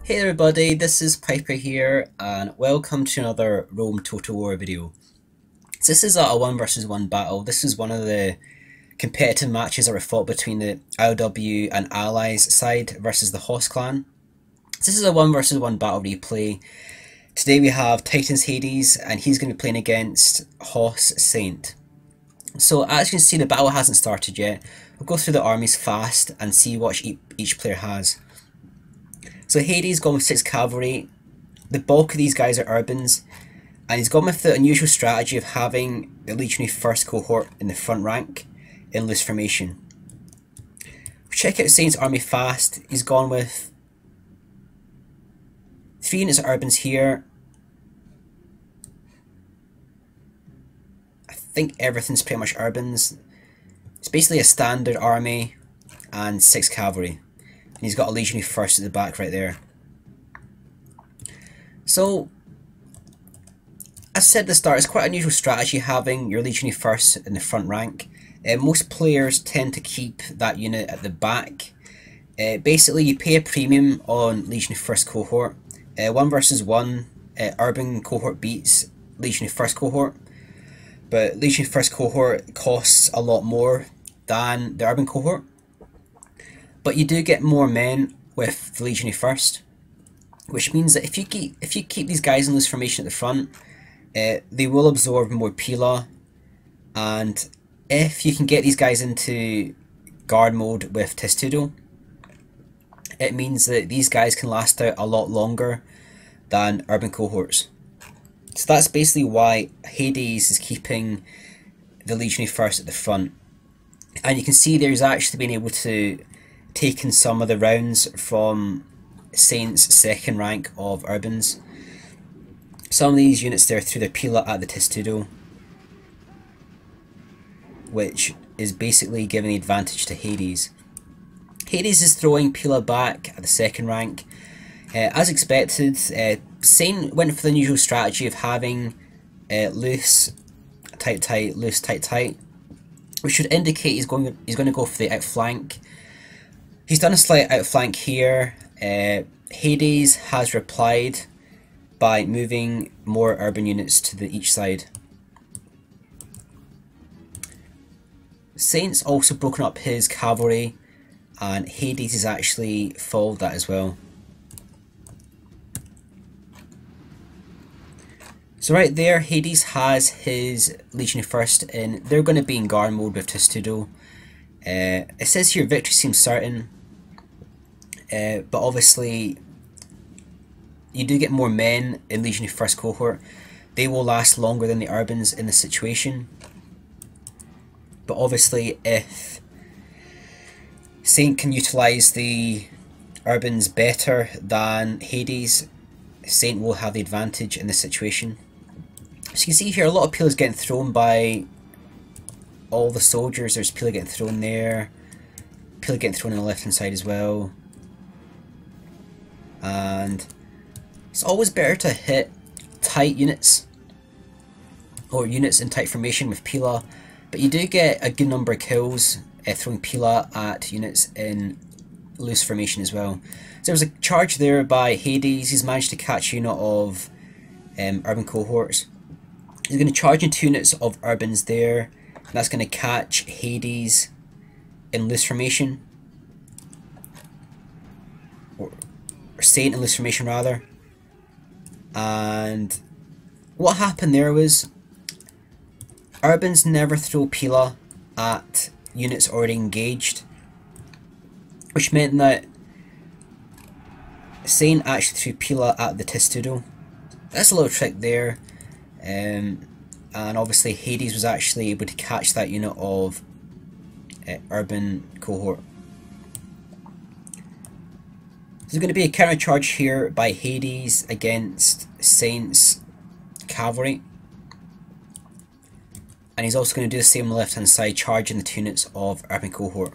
Hey everybody, this is Piper here, and welcome to another Rome Total War video. So this is a 1 versus 1 battle. This is one of the competitive matches that were fought between the ILW and Allies side versus the HoS clan. So this is a 1 versus 1 battle replay. Today we have Titans HADES, and he's going to be playing against HoS Saint. So as you can see, the battle hasn't started yet. We'll go through the armies fast and see what each player has. So HADES gone with 6 cavalry. The bulk of these guys are urbans, and he's gone with the unusual strategy of having the legionary first cohort in the front rank in loose formation. Check out Saint's army fast. He's gone with 3 units of urbans here. I think everything's pretty much urbans. It's basically a standard army and 6 cavalry. And he's got a legionary first at the back right there. So, as I said at the start, it's quite an unusual strategy having your legionary first in the front rank. Most players tend to keep that unit at the back. Basically, you pay a premium on legionary first cohort. 1 versus 1, urban cohort beats legionary first cohort. But legionary first cohort costs a lot more than the urban cohort. But you do get more men with the legionary first, which means that if you keep these guys in loose formation at the front, they will absorb more Pila, and if you can get these guys into guard mode with Testudo, it means that these guys can last out a lot longer than urban cohorts. So that's basically why HADES is keeping the legionary first at the front, and you can see there's actually been able to taken some of the rounds from Saint's second rank of urbans. Some of these units there threw their Pila at the Testudo, which is basically giving the advantage to HADES. HADES is throwing Pila back at the second rank. As expected, Saint went for the unusual strategy of having loose, tight, tight, loose, tight, tight, which should indicate he's going to go for the outflank. He's done a slight outflank here. HADES has replied by moving more urban units to each side. Saint's also broken up his cavalry, and HADES has actually followed that as well. So right there, HADES has his legionary first in. They're going to be in guard mode with Testudo. It says here victory seems certain. But obviously, you do get more men in legionary first cohort. They will last longer than the urbans in this situation. But obviously, if Saint can utilise the urbans better than HADES, Saint will have the advantage in this situation. As you can see here, a lot of Pila is getting thrown by all the soldiers. There's Pila getting thrown there. Pila getting thrown on the left hand side as well. And it's always better to hit tight units or units in tight formation with Pila, but you do get a good number of kills throwing Pila at units in loose formation as well. So there was a charge there by HADES. He's managed to catch a unit of urban cohorts. He's going to charge in 2 units of urbans there, and that's going to catch HADES in loose formation. Or Saint in loose formation rather. And what happened there was urbans never throw Pila at units already engaged, which meant that Saint actually threw Pila at the Testudo. That's a little trick there, and obviously HADES was actually able to catch that unit of urban cohort. There's going to be a counter charge here by HADES against Saint's cavalry, and he's also going to do the same on the left hand side, charging the 2 units of urban cohort.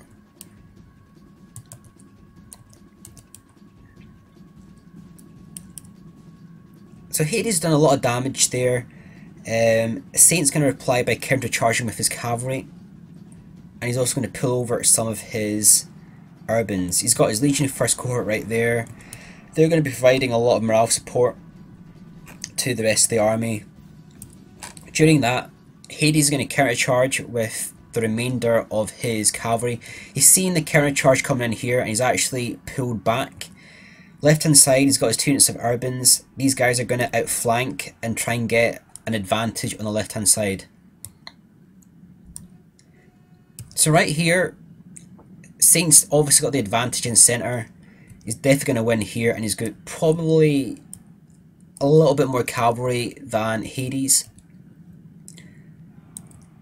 So HADES done a lot of damage there. Saint's going to reply by counter charging with his cavalry, and he's also going to pull over some of his urbans. He's got his Legion first cohort right there, They're going to be providing a lot of morale support to the rest of the army. During that, Hades is going to countercharge with the remainder of his cavalry. He's seen the countercharge coming in here and he's actually pulled back. Left hand side, he's got his 2 units of urbans. These guys are going to outflank and try and get an advantage on the left hand side. So right here, Saint's obviously got the advantage in centre. He's definitely going to win here, and he's got probably a little bit more cavalry than Hades.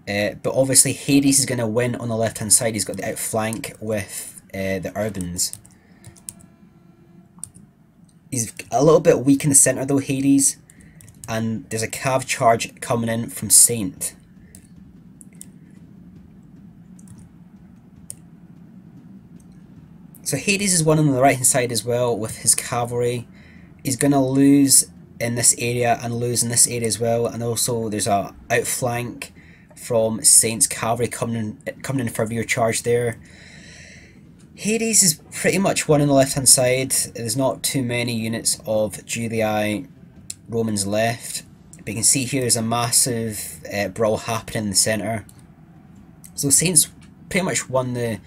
But obviously Hades is going to win on the left hand side. He's got the outflank with the urbans. He's a little bit weak in the centre though, Hades, and there's a cav charge coming in from Saint. So Hades is winning on the right hand side as well with his cavalry. He's going to lose in this area and lose in this area as well, and also there's a outflank from Saint's cavalry coming in for a rear charge there. Hades is pretty much one on the left hand side. There's not too many units of Julii Romans left, but you can see here there's a massive brawl happening in the centre. So Saint's pretty much won the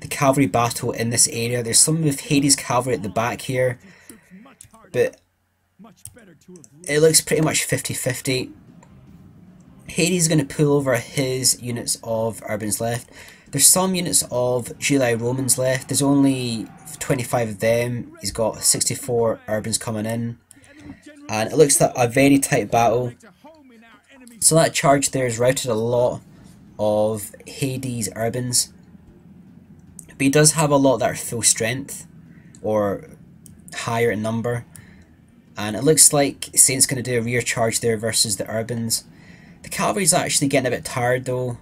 cavalry battle in this area. There's some of Hades cavalry at the back here, but it looks pretty much 50-50. Hades is going to pull over his units of urbans left. There's some units of Julii Romans left. There's only 25 of them. He's got 64 urbans coming in, and it looks like a very tight battle. So that charge there has routed a lot of Hades urbans, but he does have a lot that are full strength or higher in number, and it looks like Saint's going to do a rear charge there versus the urbans. The cavalry's actually getting a bit tired though.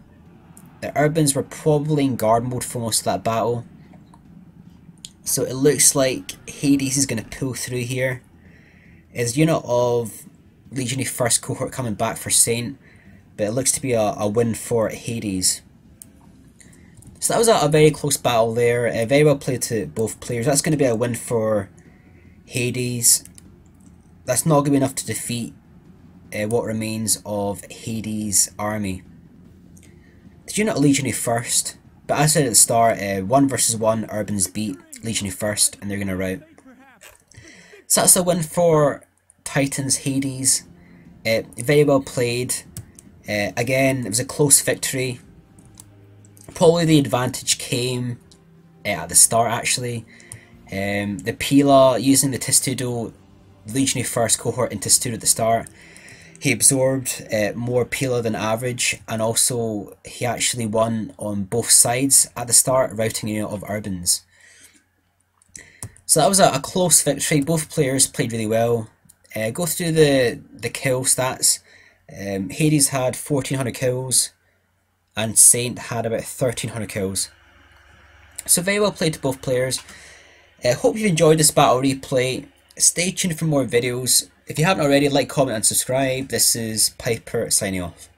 The urbans were probably in guard mode for most of that battle, so it looks like Hades is going to pull through here. There's a unit of Legionary First Cohort coming back for Saint, but it looks to be a win for Hades. So that was a very close battle there, very well played to both players. That's going to be a win for Hades. That's not going to be enough to defeat what remains of Hades' army. The unit of Legionary First, but as I said at the start, 1 versus 1 urbans beat Legionary First and they're going to rout. So that's a win for Titans Hades. Very well played. Again, it was a close victory. Probably the advantage came at the start actually. The Pila, using the Testudo Legionary First Cohort in Testudo at the start, he absorbed more Pila than average, and also he actually won on both sides at the start, routing a unit of urbans. So that was a close victory. Both players played really well. Go through the kill stats. Hades had 1400 kills and Saint had about 1300 kills. So very well played to both players. Hope you've enjoyed this battle replay. Stay tuned for more videos. If you haven't already, like, comment and subscribe. This is Piper signing off.